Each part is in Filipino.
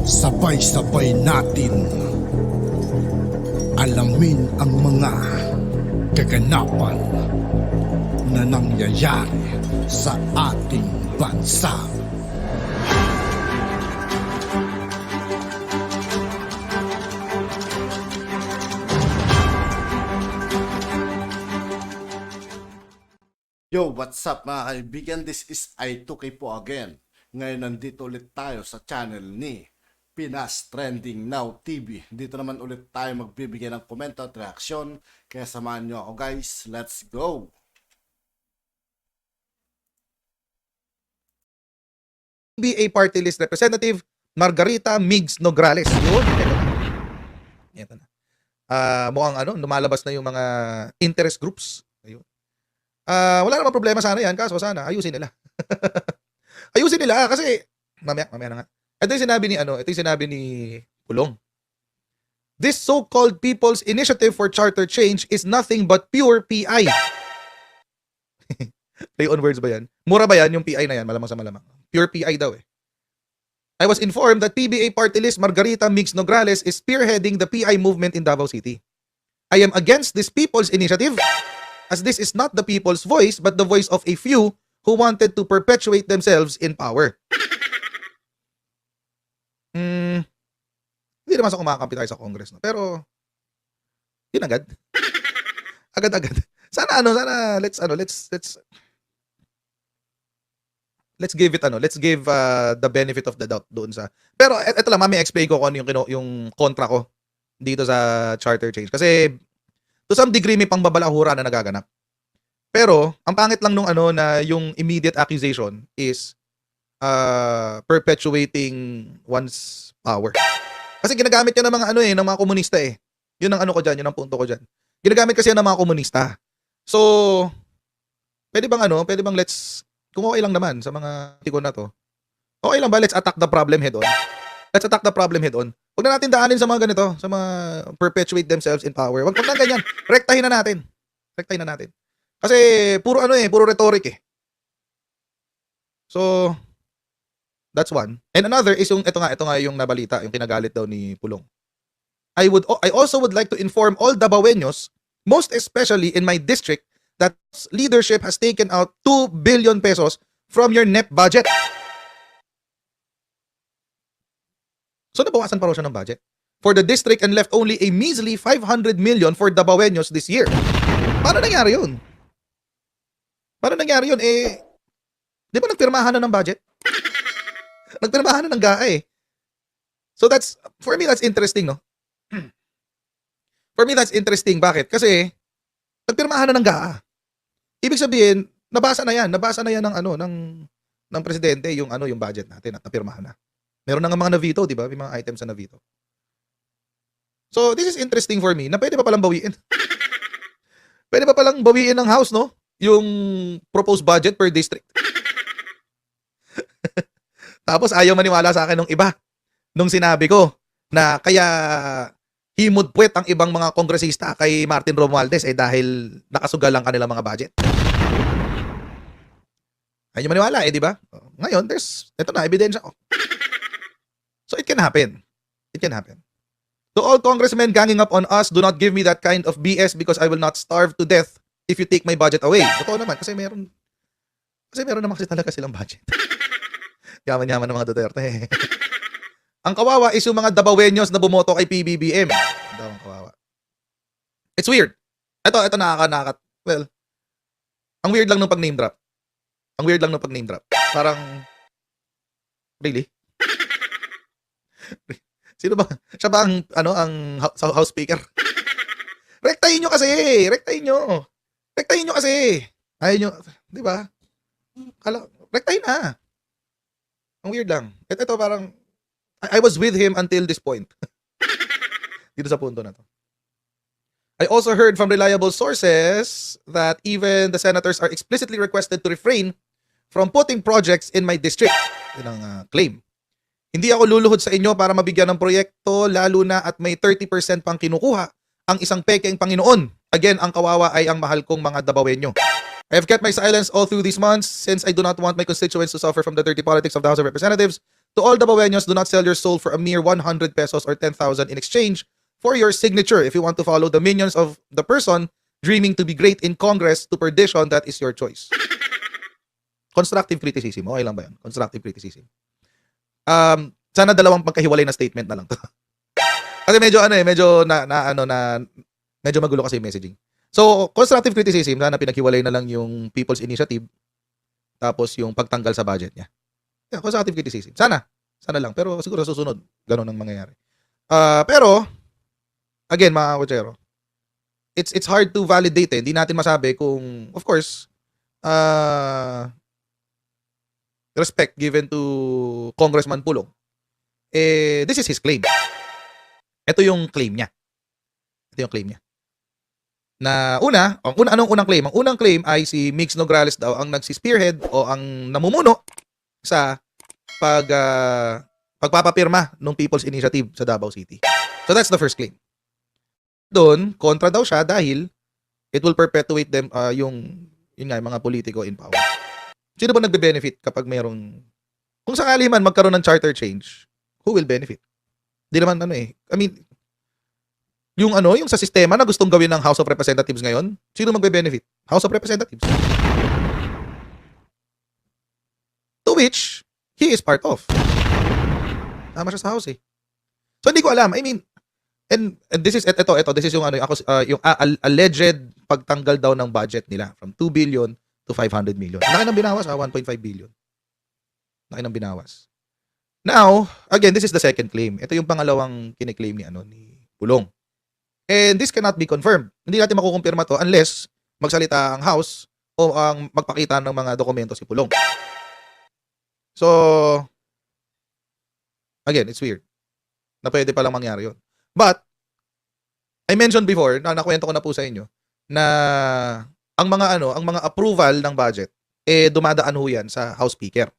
Sabay-sabay natin alamin ang mga kaganapan na nangyayari sa ating bansa. Yo, what's up mga kaibigan? This is I2K po again. Ngayon nandito ulit tayo sa channel ni Pinas Trending Now TV. Dito naman ulit tayo magbibigay ng komento at reaksyon. Kaya samahan nyo ako guys. Let's go! PBA Party List Representative Margarita Migs Nograles. Yun. Ito na. Mukhang lumalabas na yung mga interest groups. Ayun. Wala namang problema sana yan, kaso sana ayusin nila. Ayusin nila kasi mamaya na nga. Ito yung sinabi ni Pulong. This so-called People's Initiative for Charter Change is nothing but pure PI. Play on words ba yan? Mura ba yan yung PI na yan? Malamang sa malamang. Pure PI daw eh. I was informed that PBA party list Margarita Migs Nograles is spearheading the PI movement in Davao City. I am against this People's Initiative as this is not the people's voice but the voice of a few who wanted to perpetuate themselves in power. Hindi naman sa kumakampi tayo sa Congress, no? Pero yun agad. Agad-agad. Sana let's give the benefit of the doubt doon sa. Pero eto lang, mami explain ko kung ano yung kontra ko dito sa charter change kasi to some degree may pangbabalahura na nagaganap. Pero ang pangit lang nung na yung immediate accusation is perpetuating one's power. Kasi ginagamit yan ng mga ng mga komunista eh. Yun ang ko diyan, yun ang punto ko diyan. Ginagamit kasi yan ng mga komunista. So pwede bang kung okay lang naman sa mga tikon na to. Okay lang ba let's attack the problem head on? Let's attack the problem head on. Huwag na natin daanin sa mga ganito, sa mga perpetuate themselves in power. Huwag na ganyan. Rektahin na natin. Kasi puro puro rhetoric eh. So that's one. And another is yung ito nga yung nabalita, yung kinagalit daw ni Pulong. I also would like to inform all Dabaweños, most especially in my district, that leadership has taken out 2 billion pesos from your NEP budget. So nabawasan pa raw siya ng budget for the district and left only a measly 500 million for Dabaweños this year. Paano nangyari yun? Eh, di ba nagpirmahan na ng budget? Nagpirmahan na ng GAA eh. So for me that's interesting, no? For me that's interesting. Bakit? Kasi nagpirmahan na ng GAA. Ibig sabihin, nabasa na yan ng presidente yung budget natin at napirmahan na. Meron na nga mga na-veto, di ba? May mga items na na-veto. So, this is interesting for me na pwede pa palang bawiin. Pwede pa palang bawiin ng House, no? Yung proposed budget per district. Tapos ayaw maniwala sa akin nung iba. Nung sinabi ko na kaya himudpuwet ang ibang mga kongresista kay Martin Romualdez dahil nakasugal lang kanilang mga budget. Ayaw maniwala di ba? Ngayon, ito na, ebidensya ko. So it can happen. To all congressmen ganging up on us, do not give me that kind of BS because I will not starve to death if you take my budget away. Totoo naman, kasi meron naman kasi talaga silang budget. Yaman-yaman ng mga Duterte. Ang kawawa is yung mga Dabaweños na bumoto kay PBBM. Ang kawawa. It's weird. Ito well, ang weird lang nung pag-name drop. Parang, really? Sino ba? Siya ba ang House Speaker? Rektahin nyo kasi. Ayaw nyo, di ba? Rektahin na. Ang weird lang. Ito parang, I was with him until this point. Dito sa punto na to. I also heard from reliable sources that even the senators are explicitly requested to refrain from putting projects in my district. Yun ang claim. Hindi ako luluhod sa inyo para mabigyan ng proyekto, lalo na at may 30% pang kinukuha ang isang pekeng Panginoon. Again, ang kawawa ay ang mahal kong mga Dabaweño. I have kept my silence all through these months since I do not want my constituents to suffer from the dirty politics of the House of Representatives. To all Dabaweños, do not sell your soul for a mere 100 pesos or 10,000 in exchange for your signature. If you want to follow the minions of the person dreaming to be great in Congress to perdition, that is your choice. Constructive criticism. Okay lang ba yan? Constructive criticism. Sana dalawang pagkahiwalay na statement na lang to. Kasi medyo medyo magulo kasi yung messaging. So, constructive criticism, sana pinaghiwalay na lang yung People's Initiative tapos yung pagtanggal sa budget niya. Yeah, constructive criticism. Sana lang. Pero siguro susunod, ganun ang mangyayari. Pero, again, mga kutsero, it's hard to validate eh. Hindi natin masabi kung, of course, respect given to Congressman Pulong. This is his claim. Ito yung claim niya. Na anong unang claim? Ang unang claim ay si Mix Nograles daw ang nagsi-spearhead o ang namumuno sa pagpapapirma ng People's Initiative sa Davao City. So that's the first claim. Doon, kontra daw siya dahil it will perpetuate them yung mga politiko in power. Sino ba nagbe-benefit kapag mayroong kung sakali man magkaroon ng charter change, who will benefit? Di naman I mean, yung sa sistema na gustong gawin ng House of Representatives ngayon, sino magbe-benefit? House of Representatives. To which he is part of. Tama siya sa House eh. So hindi ko alam. I mean, and this is this is yung yung alleged pagtanggal daw ng budget nila from 2 billion to 500 million. Laki ng binawas 1.5 billion. Laki ng binawas. Now, again, this is the second claim. Ito yung pangalawang kiniklaim ni Pulong. And this cannot be confirmed. Hindi natin makukumpirma to unless magsalita ang House o ang magpakita ng mga dokumento si Pulong. So, again, it's weird na pwede palang mangyari yun. But, I mentioned before, na nakwento ko na po sa inyo, na ang mga approval ng budget, dumadaan ho yan sa House Speaker.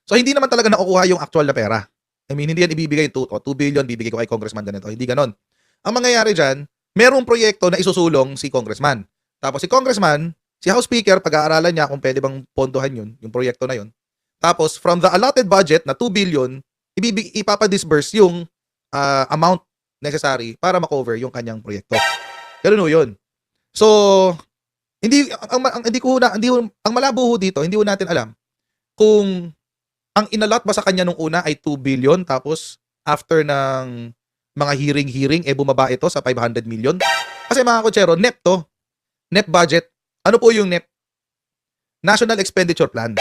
So, hindi naman talaga nakukuha yung actual na pera. I mean, hindi yan ibibigay 2 billion, bibigay ko kay Congressman ganito. Hindi ganon. Ang mangyayari dyan, merong proyekto na isusulong si Congressman. Tapos si Congressman, si House Speaker, pag-aaralan niya kung pwede bang pondohan yun, yung proyekto na yun. Tapos, from the allotted budget na 2 billion, ipapadisburse yung amount necessary para makover yung kanyang proyekto. Ganun ho yun. So, ang malabo ho dito, hindi ho natin alam kung ang inalot ba sa kanya nung una ay 2 billion tapos after ng mga hearing bumaba ito sa 500 million. Kasi mga kutsero, NEP to. NEP budget. Ano po yung NEP? National Expenditure Plan.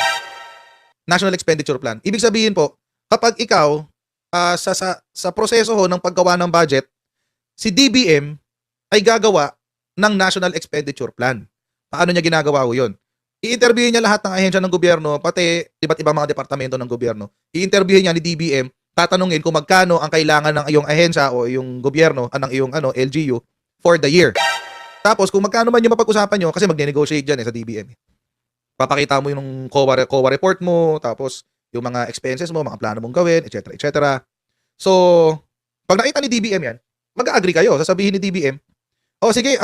National Expenditure Plan. Ibig sabihin po, kapag ikaw sa proseso ho ng paggawa ng budget, si DBM ay gagawa ng National Expenditure Plan. Paano niya ginagawa ho yun? I-interviewin niya lahat ng ahensya ng gobyerno, pati iba't ibang mga departamento ng gobyerno. I-interviewin niya ni DBM, tatanungin kung magkano ang kailangan ng iyong ahensya o iyong gobyerno, ng iyong LGU for the year. Tapos kung magkano man yung mapag-usapan nyo, kasi magne-negotiate dyan sa DBM. Papakita mo yung COA report mo, tapos yung mga expenses mo, mga plano mong gawin, etc. etc. So, pag nakita ni DBM yan, mag-agree kayo. Sasabihin ni DBM, sige,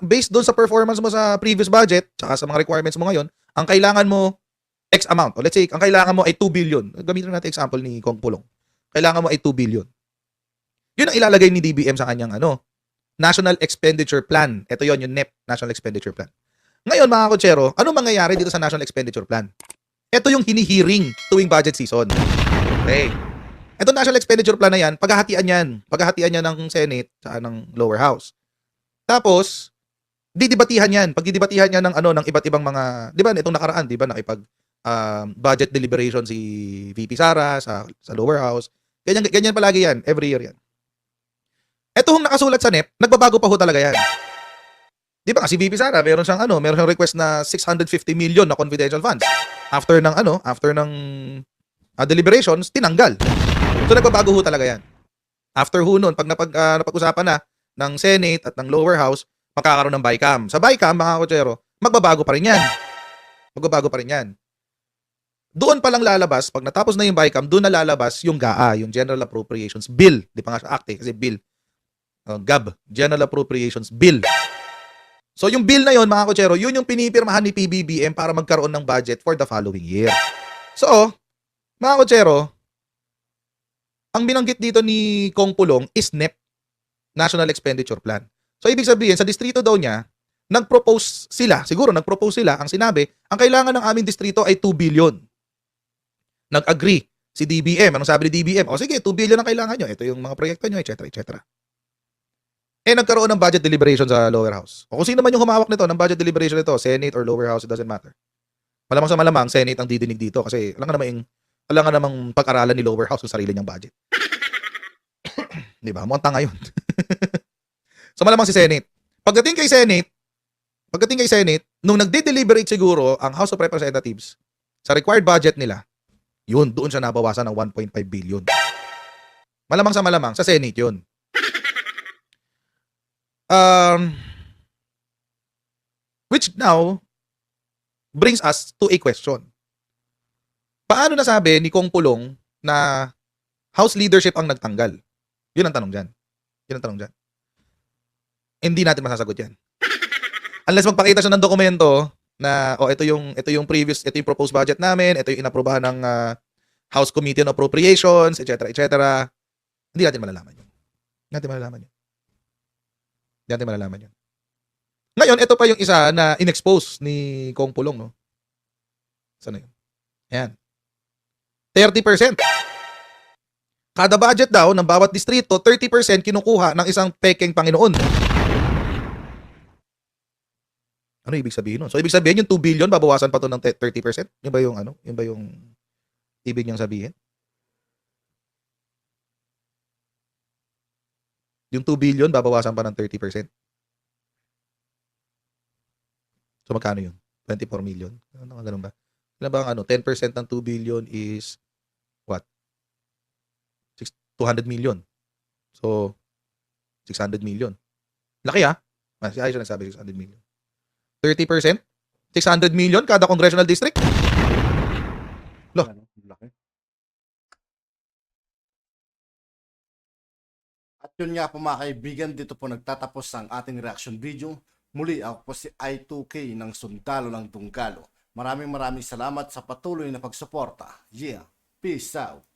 based doon sa performance mo sa previous budget, tsaka sa mga requirements mo ngayon, ang kailangan mo X amount. O let's say, ang kailangan mo ay 2 billion. Gamitin natin example ni Kong Pulong. Kailangan mo ay 2 billion. Yun ang ilalagay ni DBM sa kanyang National Expenditure Plan. Ito yon yung NEP, National Expenditure Plan. Ngayon, mga kutsero, ano mangyayari dito sa National Expenditure Plan? Ito yung hinihearing tuwing budget season. Okay. Ito National Expenditure Plan na yan, paghahatian yan. Paghahatian yan ng Senate sa ng lower house. Tapos, didibatihan yan. Pagdidibatihan yan ng iba't ibang mga, di ba, itong nakaraan, di ba, nakipag budget deliberation si VP Sara sa lower house. Ganyan palagi yan. Every year yan. Ito hong nakasulat sa NEP, nagbabago pa ho talaga yan. Di ba kasi VP Sara, meron siyang request na 650 million na confidential funds. After ng deliberations, tinanggal. So nagbabago ho talaga yan. After ho nun, pag napag-usapan na ng Senate at ng lower house, makakaroon ng BICAM. Sa BICAM, mga kutsero, magbabago pa rin yan. Doon pa lang lalabas, pag natapos na yung BICAM, doon na lalabas yung GAA, yung General Appropriations Bill. Di pa nga siya act kasi bill. GAB, General Appropriations Bill. So yung bill na yon mga kotsero, yun yung pinipirmahan ni PBBM para magkaroon ng budget for the following year. So, mga kotsero, ang binanggit dito ni Kong Pulong is NEP, National Expenditure Plan. So ibig sabihin, sa distrito daw niya, nag-propose sila, ang sinabi, ang kailangan ng aming distrito ay 2 billion. Nag-agree si DBM. Anong sabi ni DBM? O sige, 2 billion ang kailangan nyo. Ito yung mga proyekto nyo, etc. etc. Nagkaroon ng budget deliberation sa lower house. O kung sino man yung humawak nito ng budget deliberation nito, Senate or lower house, it doesn't matter. Malamang sa malamang, Senate ang didinig dito kasi alam nga namang pag-aralan ni lower house yung sarili niyang budget. Di ba? Mukhang tanga yun. So malamang si Senate. Pagdating kay Senate, nung nagde-deliberate siguro ang House of Representatives sa required budget nila, yun, doon siya nabawasan ng 1.5 billion. Malamang sa Senate yun. Which now brings us to a question. Paano nasabi ni Kong Pulong na House leadership ang nagtanggal? Yun ang tanong dyan. Hindi natin masasagot yan. Unless magpakita siya ng dokumento na ito yung proposed budget namin, ito yung inaprobahan ng House Committee on Appropriations, etc. Hindi natin malalaman yun. Ngayon, ito pa yung isa na inexpose ni Kong Pulong, no? Saan na yun? Ayan. 30%. Kada budget daw ng bawat distrito, 30% kinukuha ng isang pekeng Panginoon. Ano ibig sabihin nun? So, ibig sabihin yung 2 billion, babawasan pa to ng 30%? Yun ba yung ibig niyang sabihin? Yung 2 billion, babawasan pa ng 30%. So, magkano yun? 24 million? Ganun ba? Ilan ba ang 10% ng 2 billion is what? 200 million. So, 600 million. Laki Si Aisha nagsabi 600 million. 30%? 600 million kada congressional district? Laki. At yun nga po mga kaibigan, dito po nagtatapos ang ating reaction video. Muli ako po si I2K ng Sundalo ng Tunggalo. Maraming salamat sa patuloy na pagsuporta. Yeah, peace out.